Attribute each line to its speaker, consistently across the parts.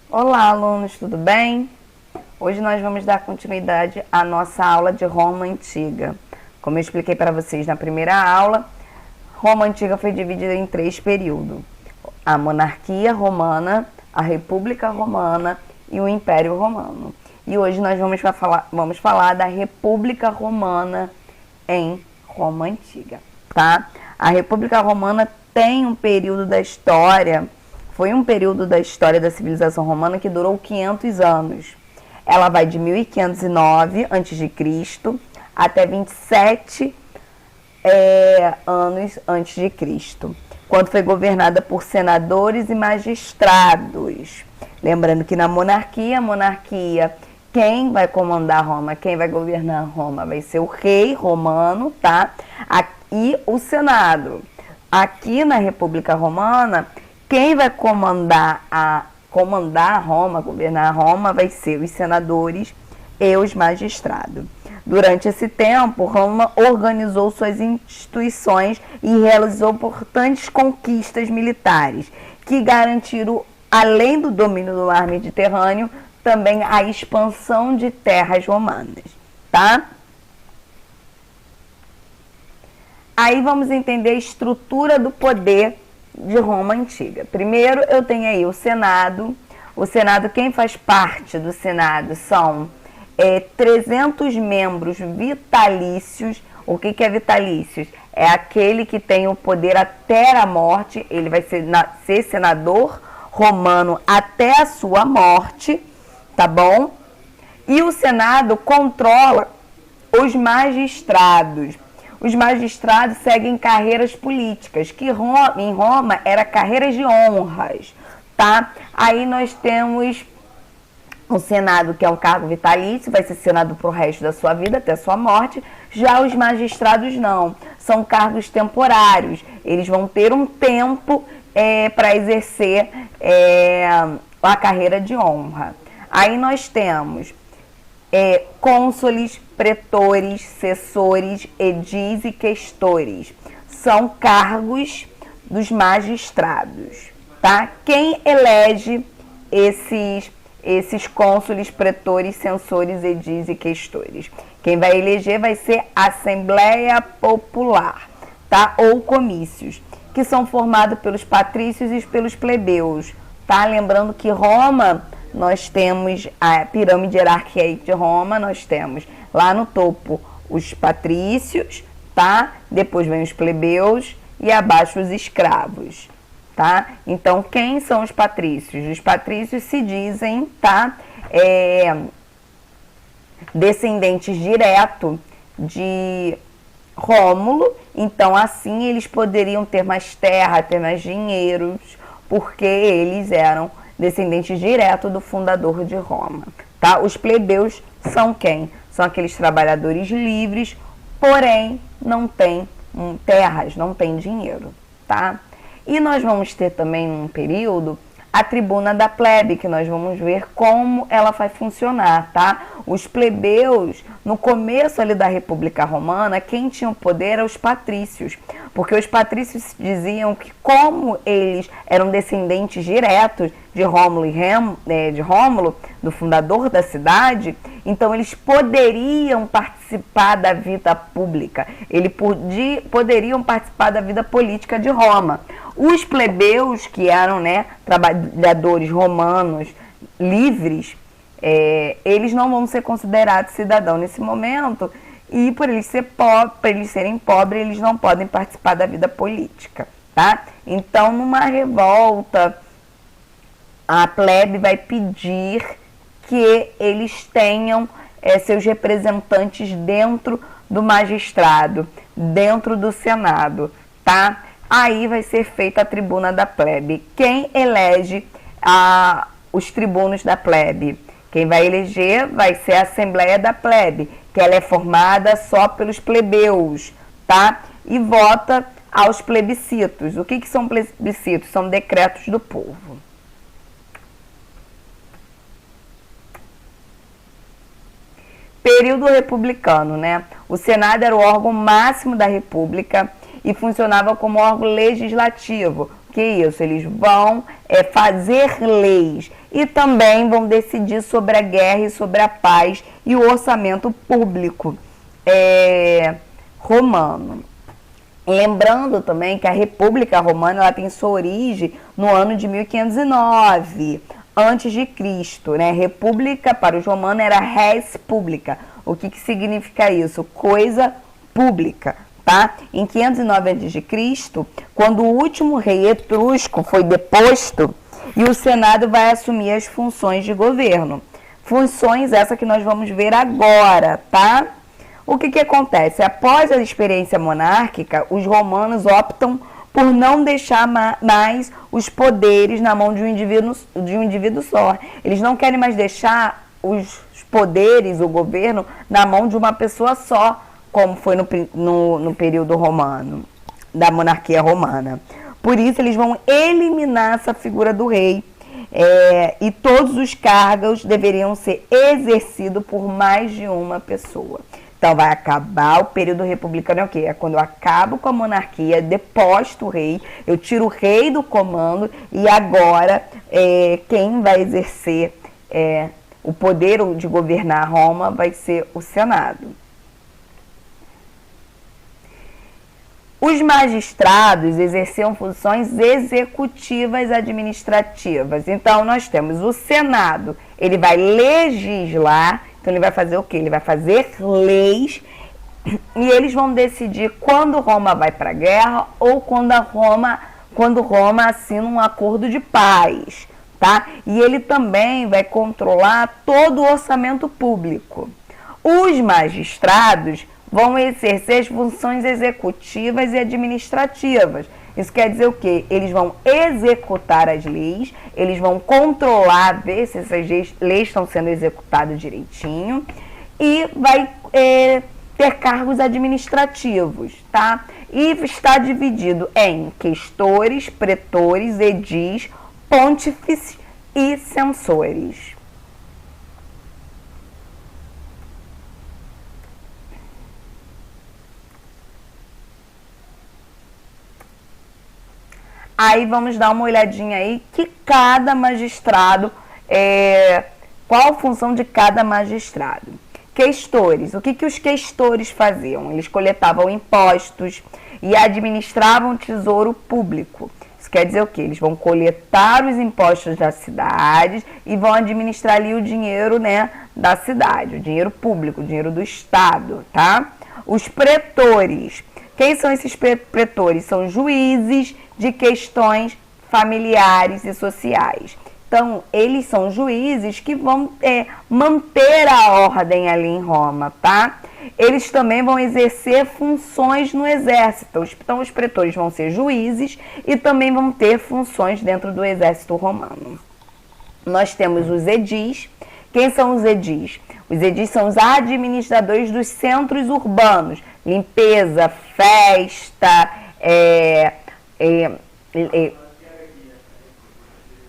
Speaker 1: Olá, alunos, tudo bem? Hoje nós vamos dar continuidade à nossa aula de Roma Antiga. Como eu expliquei para vocês na primeira aula, Roma Antiga foi dividida em 3 períodos: a monarquia romana, a república romana e o império romano. E hoje nós vamos falar da república romana em Roma Antiga, tá? A república romana tem um período da história, foi um período da história da civilização romana que durou 500 anos. Ela vai de 1509 a.C. até 27 anos antes de Cristo, quando foi governada por senadores e magistrados. Lembrando que na monarquia, quem vai comandar Roma, quem vai governar Roma vai ser o rei romano, tá? E o Senado. Aqui na República Romana, quem vai comandar Roma, governar Roma, vai ser os senadores e os magistrados. Durante esse tempo, Roma organizou suas instituições e realizou importantes conquistas militares, que garantiram, além do domínio do mar Mediterrâneo, também a expansão de terras romanas, tá? Aí vamos entender a estrutura do poder de Roma Antiga. Primeiro eu tenho aí o Senado. O Senado, quem faz parte do Senado são 300 membros vitalícios. O que é vitalícios? É aquele que tem o poder até a morte. Ele vai ser senador romano até a sua morte, tá bom? E o Senado controla os magistrados. Os magistrados seguem carreiras políticas, que em Roma era carreiras de honras, tá? Aí nós temos o Senado, que é um cargo vitalício, vai ser senador pro resto da sua vida, até a sua morte. Já os magistrados não, são cargos temporários. Eles vão ter um tempo para exercer a carreira de honra. Aí nós temos cônsules, pretores, cessores, edis e questores. São cargos dos magistrados, tá? Quem elege esses cônsules, pretores, censores, edis e questores? Quem vai eleger vai ser a Assembleia Popular, tá? Ou comícios, que são formados pelos patrícios e pelos plebeus, tá? Lembrando que Roma, nós temos a pirâmide hierárquica de Roma, nós temos lá no topo os patrícios, tá? Depois vem os plebeus e abaixo os escravos, tá? Então, quem são os patrícios? Os patrícios se dizem, tá? Descendentes direto de Rômulo, então assim eles poderiam ter mais terra, ter mais dinheiros, porque eles eram descendentes direto do fundador de Roma, tá? Os plebeus são quem? São aqueles trabalhadores livres, porém não têm terras, não têm dinheiro, tá? E nós vamos ter também num período a tribuna da plebe, que nós vamos ver como ela vai funcionar, tá? Os plebeus, no começo ali da República Romana, quem tinha o poder eram os patrícios, porque os patrícios diziam que, como eles eram descendentes diretos de Rômulo, do fundador da cidade, então eles poderiam participar da vida pública, eles poderiam participar da vida política de Roma. Os plebeus, que eram, trabalhadores romanos livres, eles não vão ser considerados cidadãos nesse momento, e por eles serem pobres, eles não podem participar da vida política, tá? Então, numa revolta, a plebe vai pedir que eles tenham seus representantes dentro do magistrado, dentro do Senado, tá? Aí vai ser feita a tribuna da plebe. Quem elege os tribunos da plebe? Quem vai eleger vai ser a Assembleia da plebe, que ela é formada só pelos plebeus, tá? E vota aos plebiscitos. O que são plebiscitos? São decretos do povo. Período republicano, né? O Senado era o órgão máximo da República e funcionava como órgão legislativo. O que isso? Eles vão fazer leis e também vão decidir sobre a guerra e sobre a paz e o orçamento público romano. Lembrando também que a República Romana ela tem sua origem no ano de 1509 antes de Cristo, né? República para os romanos era res publica. O que significa isso? Coisa pública, tá? Em 509 a.C., quando o último rei etrusco foi deposto e o Senado vai assumir as funções de governo. Funções essa que nós vamos ver agora, tá? O que acontece? Após a experiência monárquica, os romanos optam por não deixar mais os poderes na mão de um indivíduo só. Eles não querem mais deixar os poderes, o governo, na mão de uma pessoa só, como foi no período romano, da monarquia romana. Por isso, eles vão eliminar essa figura do rei. E todos os cargos deveriam ser exercidos por mais de uma pessoa. Então, vai acabar o período republicano, é o quê? É quando eu acabo com a monarquia, deposto o rei, eu tiro o rei do comando e agora quem vai exercer o poder de governar Roma vai ser o Senado. Os magistrados exerciam funções executivas administrativas. Então, nós temos o Senado, ele vai legislar. Então, ele vai fazer o quê? Ele vai fazer leis e eles vão decidir quando Roma vai para a guerra ou quando Roma assina um acordo de paz, tá? E ele também vai controlar todo o orçamento público. Os magistrados vão exercer as funções executivas e administrativas. Isso quer dizer o quê? Eles vão executar as leis, eles vão controlar, ver se essas leis estão sendo executadas direitinho e vai ter cargos administrativos, tá? E está dividido em questores, pretores, edis, pontífices e censores. Aí vamos dar uma olhadinha aí que cada magistrado, qual a função de cada magistrado. Questores, o que os questores faziam? Eles coletavam impostos e administravam o tesouro público. Isso quer dizer o quê? Eles vão coletar os impostos das cidades e vão administrar ali o dinheiro, né, da cidade, o dinheiro público, o dinheiro do Estado, tá? Os pretores. Quem são esses pretores? São juízes de questões familiares e sociais. Então, eles são juízes que vão manter a ordem ali em Roma, tá? Eles também vão exercer funções no exército. Então, os pretores vão ser juízes e também vão ter funções dentro do exército romano. Nós temos os edis. Quem são os edis? Os edis são os administradores dos centros urbanos. Limpeza, festa,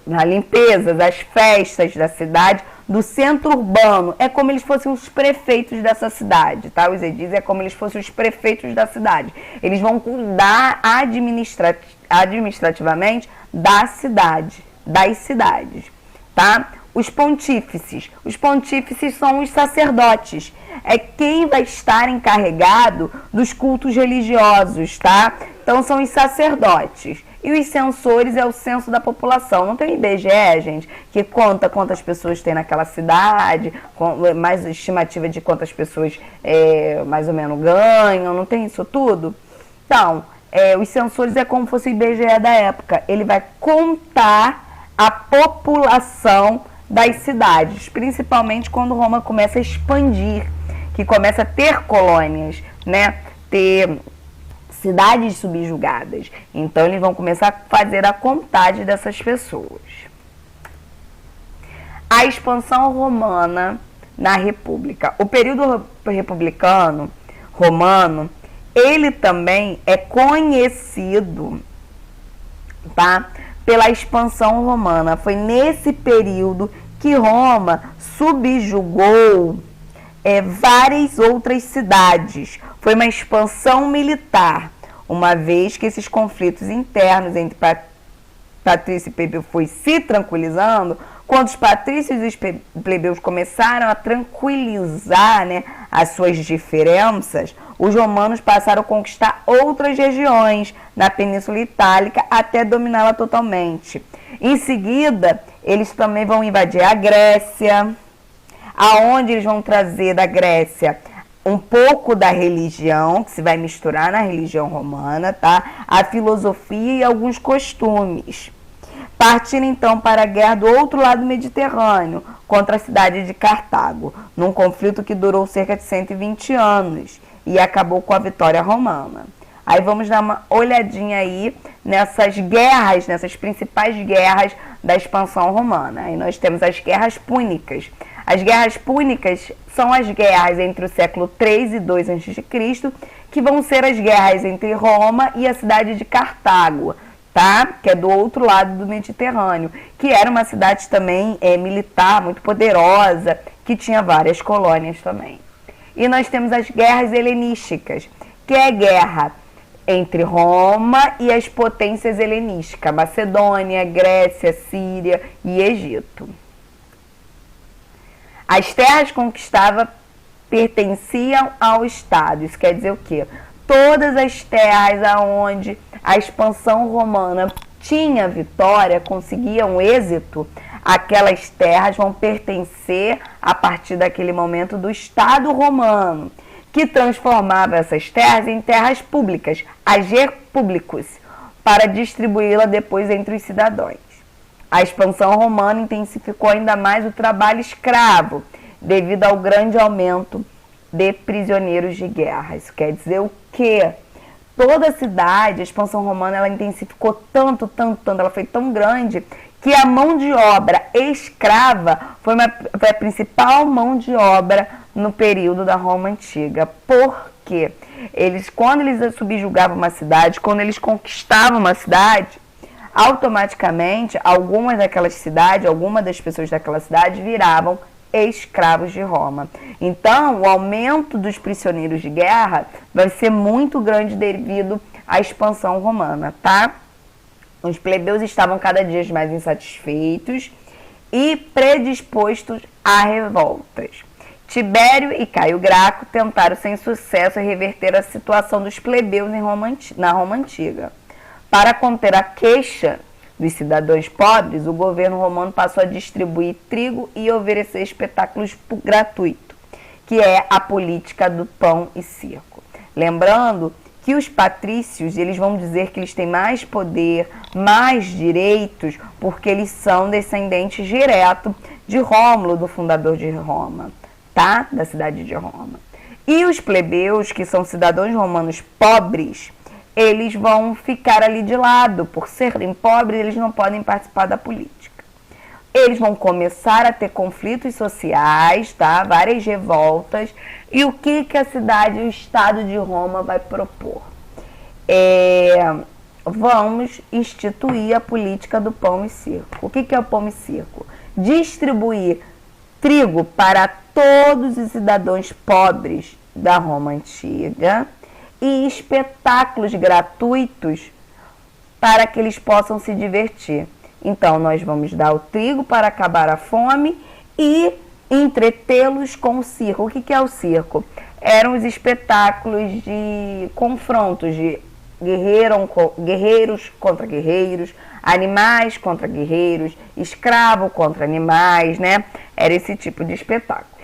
Speaker 1: na limpeza das festas da cidade, do centro urbano. É como eles fossem os prefeitos dessa cidade, tá? Os edis é como eles fossem os prefeitos da cidade. Eles vão cuidar administrativamente da cidade, das cidades, tá? Os pontífices. Os pontífices são os sacerdotes. É quem vai estar encarregado dos cultos religiosos, tá? Então, são os sacerdotes. E os censores é o censo da população. Não tem IBGE, gente, que conta quantas pessoas tem naquela cidade, mais estimativa de quantas pessoas mais ou menos ganham, não tem isso tudo? Então, os censores é como se fosse o IBGE da época. Ele vai contar a população das cidades, principalmente quando Roma começa a expandir, que começa a ter colônias, né? Ter cidades subjugadas. Então, eles vão começar a fazer a contagem dessas pessoas. A expansão romana na República. O período republicano romano, ele também é conhecido, tá, pela expansão romana. Foi nesse período que Roma subjugou várias outras cidades. Foi uma expansão militar, uma vez que esses conflitos internos entre patrício e plebeu foi se tranquilizando, quando os patrícios e os plebeus começaram a tranquilizar, né, as suas diferenças, os romanos passaram a conquistar outras regiões na Península Itálica até dominá-la totalmente. Em seguida, eles também vão invadir a Grécia, aonde eles vão trazer da Grécia um pouco da religião, que se vai misturar na religião romana, tá? A filosofia e alguns costumes. Partindo então para a guerra do outro lado do Mediterrâneo, contra a cidade de Cartago, num conflito que durou cerca de 120 anos e acabou com a vitória romana. Aí vamos dar uma olhadinha aí nessas guerras, nessas principais guerras da expansão romana. Aí nós temos as guerras púnicas. As guerras púnicas são as guerras entre o século 3 e 2 a.C., que vão ser as guerras entre Roma e a cidade de Cartago, tá? Que é do outro lado do Mediterrâneo, que era uma cidade também militar, muito poderosa, que tinha várias colônias também. E nós temos as guerras helenísticas, que é a guerra entre Roma e as potências helenísticas, Macedônia, Grécia, Síria e Egito. As terras conquistadas pertenciam ao Estado. Isso quer dizer o quê? Todas as terras aonde a expansão romana tinha vitória, conseguiam êxito, aquelas terras vão pertencer, a partir daquele momento, do Estado romano, que transformava essas terras em terras públicas, ager publicus, para distribuí-la depois entre os cidadãos. A expansão romana intensificou ainda mais o trabalho escravo, devido ao grande aumento de prisioneiros de guerra. Isso quer dizer o quê? Toda a cidade, a expansão romana, ela intensificou tanto, ela foi tão grande, que a mão de obra escrava foi a principal mão de obra no período da Roma Antiga. Por quê? Quando eles subjugavam uma cidade, quando eles conquistavam uma cidade, automaticamente, algumas das pessoas daquela cidade viravam escravos de Roma. Então, o aumento dos prisioneiros de guerra vai ser muito grande devido à expansão romana, tá? Os plebeus estavam cada dia mais insatisfeitos e predispostos a revoltas. Tibério e Caio Graco tentaram sem sucesso reverter a situação dos plebeus na Roma Antiga. Para conter a queixa dos cidadãos pobres, o governo romano passou a distribuir trigo e oferecer espetáculos gratuitos, que é a política do pão e circo. Lembrando que os patrícios, eles vão dizer que eles têm mais poder, mais direitos, porque eles são descendentes direto de Rômulo, do fundador de Roma, tá? Da cidade de Roma. E os plebeus, que são cidadãos romanos pobres, eles vão ficar ali de lado. Por serem pobres, eles não podem participar da política. Eles vão começar a ter conflitos sociais, tá? Várias revoltas. E o que a cidade, o Estado de Roma vai propor? Vamos instituir a política do pão e circo. O que é o pão e circo? Distribuir trigo para todos os cidadãos pobres da Roma Antiga e espetáculos gratuitos para que eles possam se divertir. Então, nós vamos dar o trigo para acabar a fome e entretê-los com o circo. O que é o circo? Eram os espetáculos de confrontos de guerreiros contra guerreiros, animais contra guerreiros, escravo contra animais, né? Era esse tipo de espetáculo.